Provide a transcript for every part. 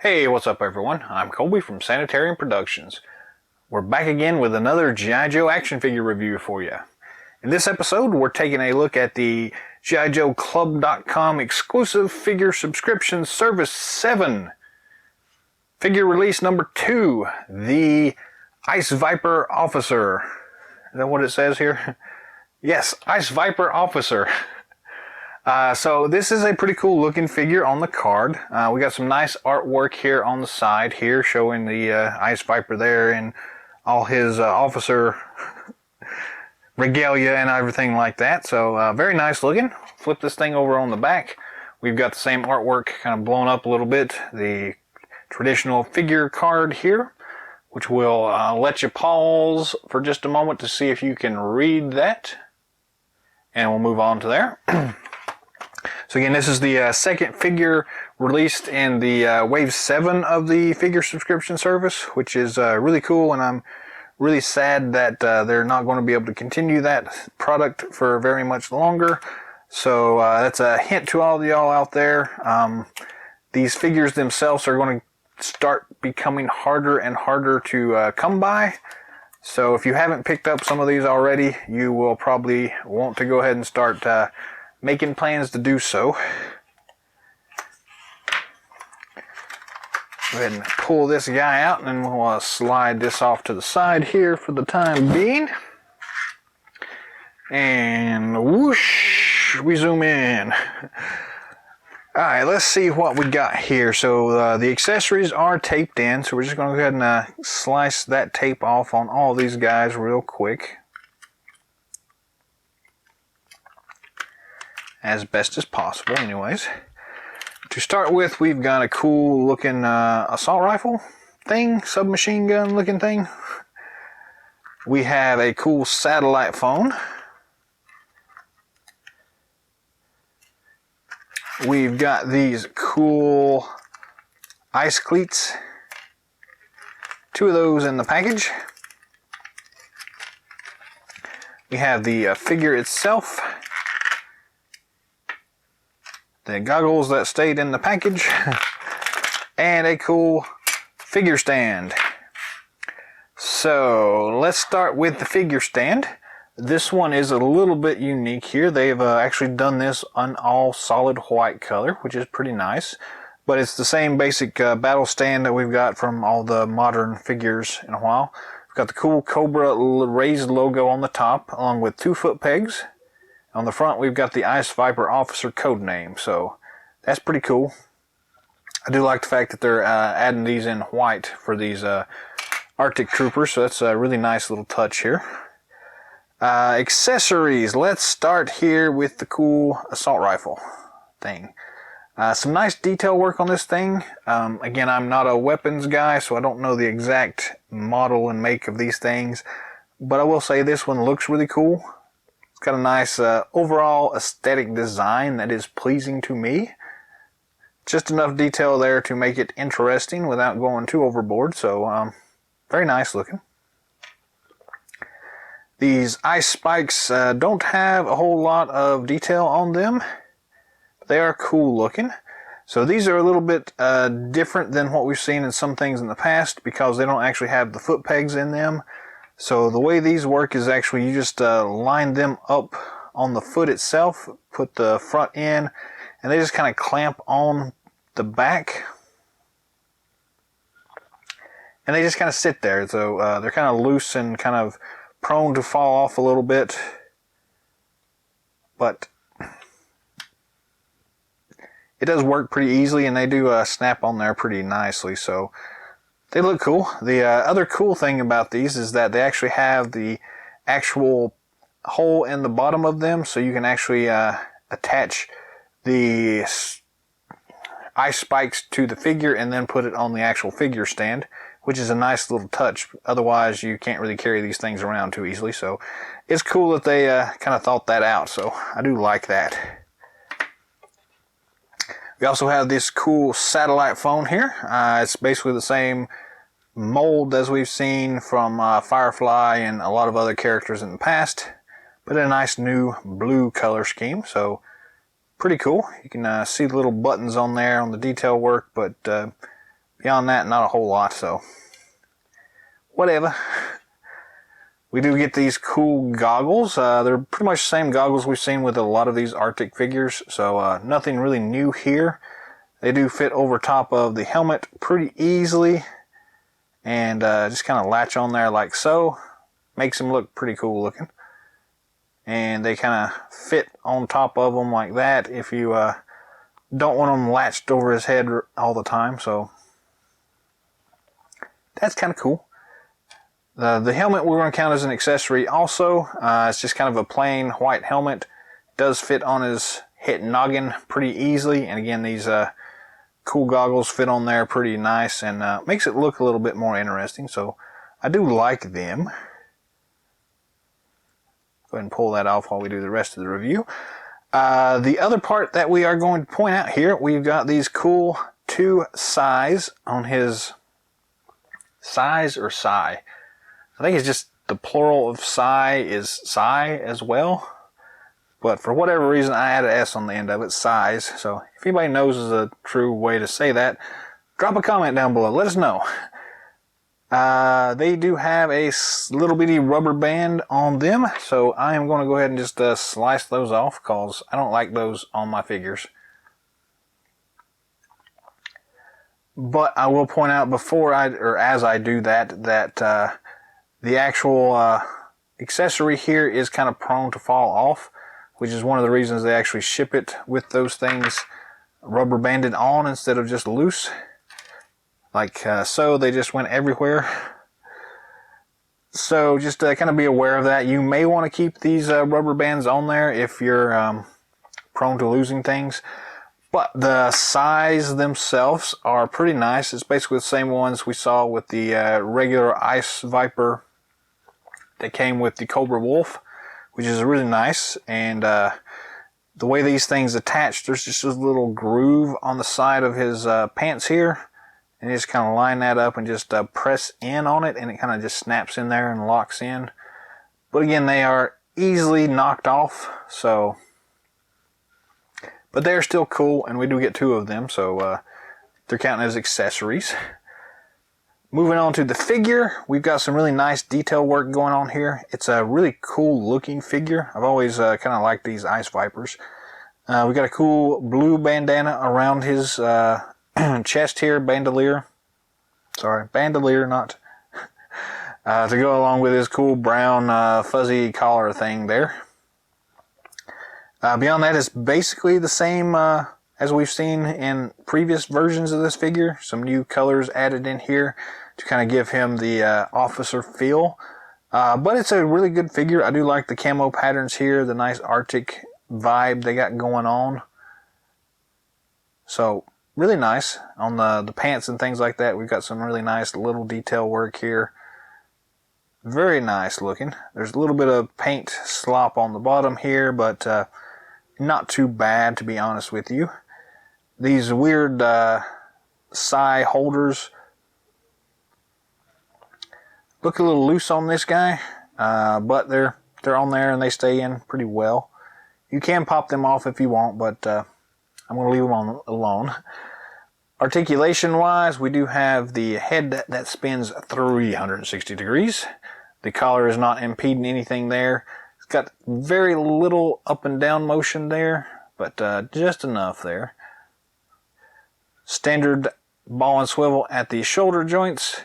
Hey, what's up everyone? I'm Colby from Sanitarium Productions. We're back again with another G.I. Joe action figure review for you. In this episode, we're taking a look at the G.I. Joe Club.com exclusive figure subscription service 7. Figure release number 2, the Ice Viper Officer. Is that what it says here? Yes, Ice Viper Officer. So this is a pretty cool looking figure on the card. We got some nice artwork here on the side here showing the Ice Viper there and all his officer regalia and everything like that. So very nice looking. Flip this thing over on the back. We've got the same artwork kind of blown up a little bit. The traditional figure card here, which will let you pause for just a moment to see if you can read that. And we'll move on to there. So again, this is the second figure released in the Wave 7 of the figure subscription service, which is really cool, and I'm really sad that they're not going to be able to continue that product for very much longer. So that's a hint to all of y'all out there. These figures themselves are going to start becoming harder and harder to come by. So if you haven't picked up some of these already, you will probably want to go ahead and start making plans to do so. Go ahead and pull this guy out, and then we'll slide this off to the side here for the time being. And whoosh, we zoom in. Alright, let's see what we got here. So the accessories are taped in, so we're just going to go ahead and slice that tape off on all these guys real quick, as best as possible anyways. To start with, we've got a cool looking assault rifle thing, submachine gun looking thing. We have a cool satellite phone. We've got these cool ice cleats. 2 of those in the package. We have the figure itself. The goggles that stayed in the package, and a cool figure stand. So let's start with the figure stand. This one is a little bit unique here. They've actually done this on all solid white color, which is pretty nice. But it's the same basic battle stand that we've got from all the modern figures in a while. We've got the cool Cobra raised logo on the top, along with 2 foot pegs. On the front, we've got the Ice Viper Officer code name, so that's pretty cool. I do like the fact that they're adding these in white for these Arctic Troopers, so that's a really nice little touch here. Accessories. Let's start here with the cool assault rifle thing. Some nice detail work on this thing. Again, I'm not a weapons guy, so I don't know the exact model and make of these things, but I will say this one looks really cool. It's got a nice overall aesthetic design that is pleasing to me. Just enough detail there to make it interesting without going too overboard, so very nice looking. These ice spikes don't have a whole lot of detail on them, but they are cool looking. So these are a little bit different than what we've seen in some things in the past because they don't actually have the foot pegs in them. So the way these work is actually you just line them up on the foot itself, put the front in, and they just kind of clamp on the back. And they just kind of sit there. So they're kind of loose and kind of prone to fall off a little bit. But it does work pretty easily, and they do snap on there pretty nicely. So they look cool. The other cool thing about these is that they actually have the actual hole in the bottom of them, so you can actually attach the ice spikes to the figure and then put it on the actual figure stand, which is a nice little touch. Otherwise, you can't really carry these things around too easily. So it's cool that they kind of thought that out, so I do like that. We also have this cool satellite phone here. It's basically the same mold as we've seen from Firefly and a lot of other characters in the past, but in a nice new blue color scheme, so pretty cool. You can see the little buttons on there on the detail work, but beyond that, not a whole lot, so whatever. We do get these cool goggles. They're pretty much the same goggles we've seen with a lot of these Arctic figures, so nothing really new here. They do fit over top of the helmet pretty easily, and just kind of latch on there like so. Makes them look pretty cool looking. And they kind of fit on top of them like that if you don't want them latched over his head all the time, so that's kind of cool. The helmet we're going to count as an accessory also. It's just kind of a plain white helmet. It does fit on his head noggin pretty easily, and again, these cool goggles fit on there pretty nice and makes it look a little bit more interesting, so I do like them. Go ahead and pull that off while we do the rest of the review. The other part that we are going to point out here, we've got these cool 2 sighs on his sighs or sigh. I think it's just the plural of sigh is sigh as well. But for whatever reason, I added S on the end of it, sighs. So if anybody knows a true way to say that, drop a comment down below. Let us know. They do have a little bitty rubber band on them. So I am going to go ahead and just slice those off because I don't like those on my figures. But I will point out as I do that, the actual accessory here is kind of prone to fall off, which is one of the reasons they actually ship it with those things rubber banded on instead of just loose. Like so, they just went everywhere. So just kind of be aware of that. You may want to keep these rubber bands on there if you're prone to losing things. But the size themselves are pretty nice. It's basically the same ones we saw with the regular Ice Viper that came with the Cobra Wolf, which is really nice. And the way these things attach, there's just a little groove on the side of his pants here. And you just kind of line that up and just press in on it, and it kind of just snaps in there and locks in. But again, they are easily knocked off, so... But they're still cool, and we do get 2 of them, so they're counting as accessories. Moving on to the figure, we've got some really nice detail work going on here. It's a really cool looking figure. I've always kind of liked these Ice Vipers. We got a cool blue bandana around his chest here, bandolier. Sorry, bandolier, not... to go along with his cool brown fuzzy collar thing there. Beyond that, it's basically the same as we've seen in previous versions of this figure. Some new colors added in here to kind of give him the officer feel. But it's a really good figure. I do like the camo patterns here, the nice Arctic vibe they got going on. So, really nice. On the pants and things like that, we've got some really nice little detail work here. Very nice looking. There's a little bit of paint slop on the bottom here, but not too bad, to be honest with you. These weird sigh holders look a little loose on this guy, but they're on there and they stay in pretty well. You can pop them off if you want, but I'm going to leave them on alone. Articulation wise, we do have the head that spins 360 degrees. The collar is not impeding anything there. It's got very little up and down motion there, but just enough there. Standard ball and swivel at the shoulder joints.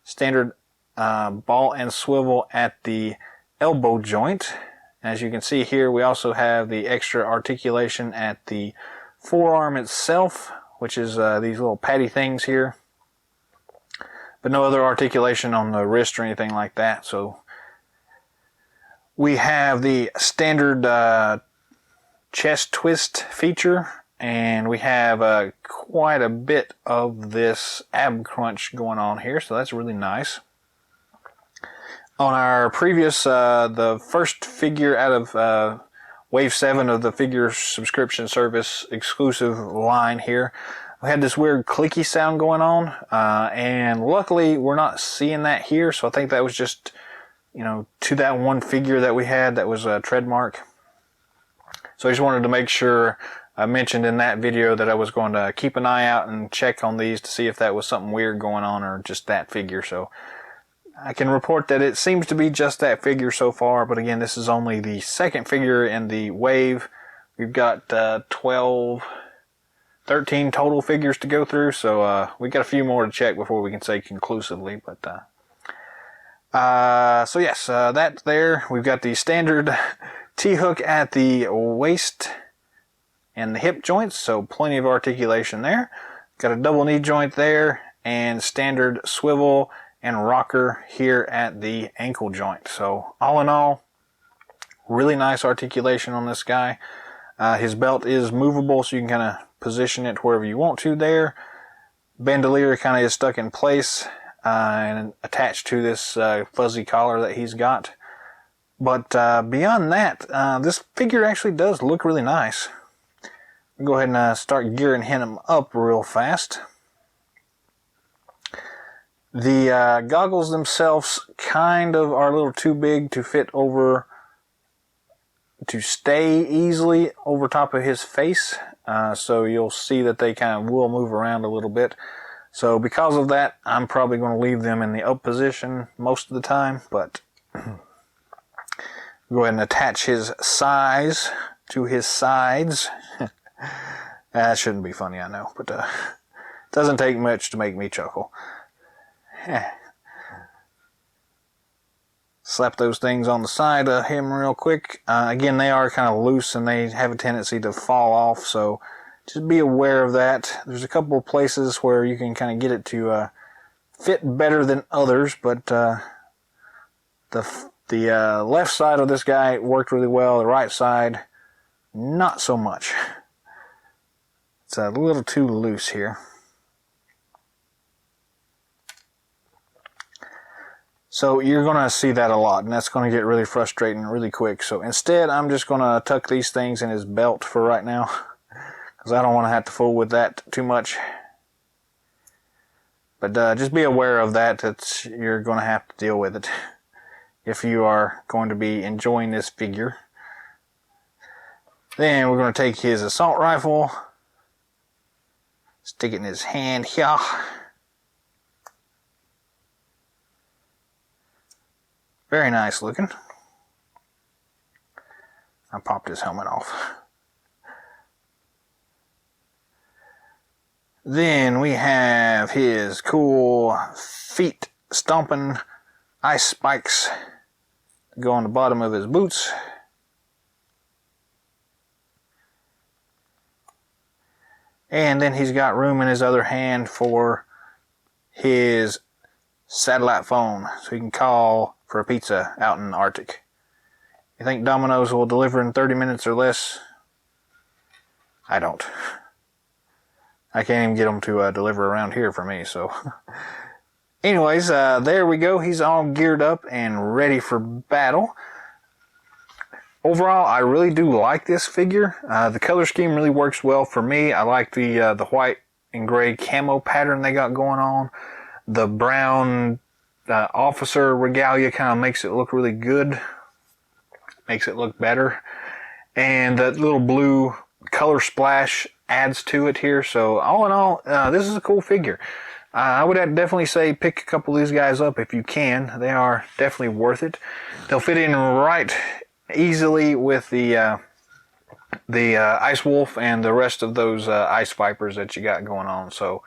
Standard ball and swivel at the elbow joint. As you can see here, we also have the extra articulation at the forearm itself, which is these little patty things here. But no other articulation on the wrist or anything like that. So we have the standard chest twist feature, and we have quite a bit of this ab crunch going on here, so that's really nice. On our previous, the first figure out of Wave 7 of the figure subscription service exclusive line here, we had this weird clicky sound going on, and luckily we're not seeing that here, so I think that was just, to that one figure that we had that was a trademark. So I just wanted to make sure I mentioned in that video that I was going to keep an eye out and check on these to see if that was something weird going on or just that figure. So I can report that it seems to be just that figure so far, but again, this is only the second figure in the wave. We've got 13 total figures to go through, so we got a few more to check before we can say conclusively. But so yes, that's there. We've got the standard T-hook at the waist and the hip joints, so plenty of articulation there. Got a double knee joint there, and standard swivel and rocker here at the ankle joint. So all in all, really nice articulation on this guy. His belt is movable, so you can kind of position it wherever you want to there. Bandolier kind of is stuck in place and attached to this fuzzy collar that he's got. But beyond that, this figure actually does look really nice. We'll go ahead and start gearing him up real fast. The goggles themselves kind of are a little too big to fit over, to stay easily over top of his face. So you'll see that they kind of will move around a little bit. So because of that, I'm probably going to leave them in the up position most of the time. But go ahead and attach his size to his sides. That shouldn't be funny, I know, but it doesn't take much to make me chuckle. Slap those things on the side of him real quick. Again, they are kind of loose and they have a tendency to fall off, so just be aware of that. There's a couple of places where you can kind of get it to fit better than others, but the left side of this guy worked really well. The right side, not so much. It's a little too loose here. So you're going to see that a lot, and that's going to get really frustrating really quick. So instead, I'm just going to tuck these things in his belt for right now, because I don't want to have to fool with that too much. But just be aware of that, that you're going to have to deal with it if you are going to be enjoying this figure. Then we're going to take his assault rifle, stick it in his hand here. Very nice looking. I popped his helmet off. Then we have his cool feet stomping ice spikes that go on the bottom of his boots. And then he's got room in his other hand for his satellite phone, so he can call for a pizza out in the Arctic. You think Domino's will deliver in 30 minutes or less? I don't. I can't even get them to deliver around here for me, so. Anyways, there we go. He's all geared up and ready for battle. Overall, I really do like this figure. The color scheme really works well for me. I like the white and gray camo pattern they got going on. The brown officer regalia kind of makes it look really good. Makes it look better. And that little blue color splash adds to it here. So all in all, this is a cool figure. I would definitely say pick a couple of these guys up if you can. They are definitely worth it. They'll fit in right easily with the Ice Wolf and the rest of those Ice Vipers that you got going on. So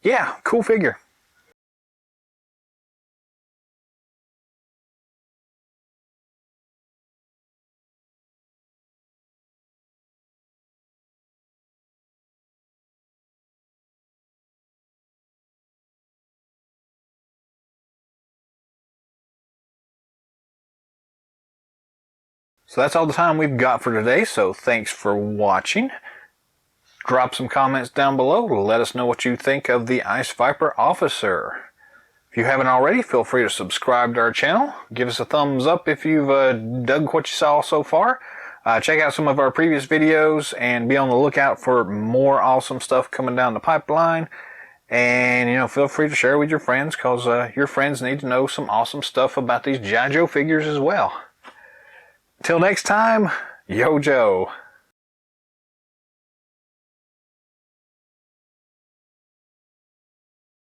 yeah, cool figure. So that's all the time we've got for today, so thanks for watching. Drop some comments down below to let us know what you think of the Ice Viper Officer. If you haven't already, feel free to subscribe to our channel. Give us a thumbs up if you've dug what you saw so far. Check out some of our previous videos and be on the lookout for more awesome stuff coming down the pipeline. And, feel free to share with your friends, because your friends need to know some awesome stuff about these G.I. Joe figures as well. Till next time, Yo Joe.